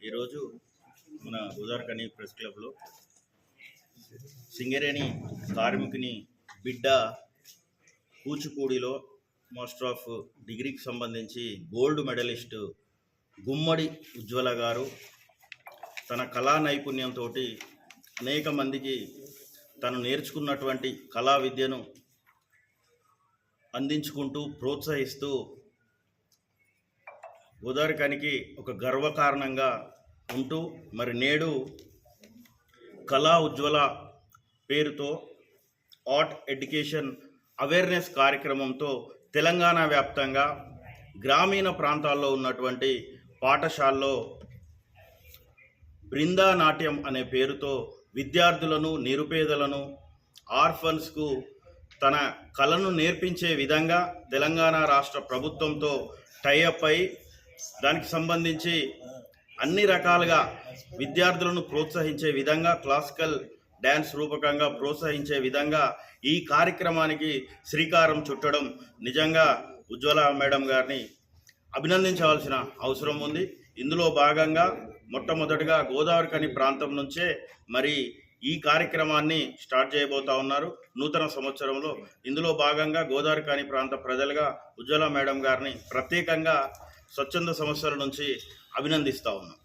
ఈరోజు మన గోదావరిఖని ప్రెస్ క్లబ్లో సింగరేణి కార్మికుని బిడ్డ కూచిపూడిలో మాస్టర్ ఆఫ్ డిగ్రీకి సంబంధించి గోల్డ్ మెడలిస్ట్ గుమ్మడి ఉజ్వల గారు తన కళా నైపుణ్యంతో అనేక మందికి తను నేర్చుకున్నటువంటి కళా విద్యను అందించుకుంటూ ప్రోత్సహిస్తూ గోదావరిఖనికి ఒక గర్వకారణంగా ఉంటూ మరి నేడు కళా ఉజ్వల పేరుతో ఆర్ట్ ఎడ్యుకేషన్ అవేర్నెస్ కార్యక్రమంతో తెలంగాణ వ్యాప్తంగా గ్రామీణ ప్రాంతాల్లో ఉన్నటువంటి పాఠశాలలో బృందా నాట్యం అనే పేరుతో విద్యార్థులను నిరుపేదలను ఆర్ఫన్స్కు తన కళను నేర్పించే విధంగా తెలంగాణ రాష్ట్ర ప్రభుత్వంతో టైఅప్ అయి దానికి సంబంధించి అన్ని రకాలుగా విద్యార్థులను ప్రోత్సహించే విధంగా క్లాసికల్ డ్యాన్స్ రూపకంగా ప్రోత్సహించే విధంగా ఈ కార్యక్రమానికి శ్రీకారం చుట్టడం నిజంగా ఉజ్వల మేడం గారిని అభినందించవలసిన అవసరం ఉంది. ఇందులో భాగంగా మొట్టమొదటిగా గోదావరిఖని ప్రాంతం నుంచే మరి ఈ కార్యక్రమాన్ని స్టార్ట్ చేయబోతా ఉన్నారు నూతన సంవత్సరంలో. ఇందులో భాగంగా గోదావరిఖని ప్రాంత ప్రజలుగా ఉజ్వల మేడం గారిని ప్రత్యేకంగా స్వచ్ఛంద సంస్థల నుంచి అభినందిస్తూ ఉన్నాం.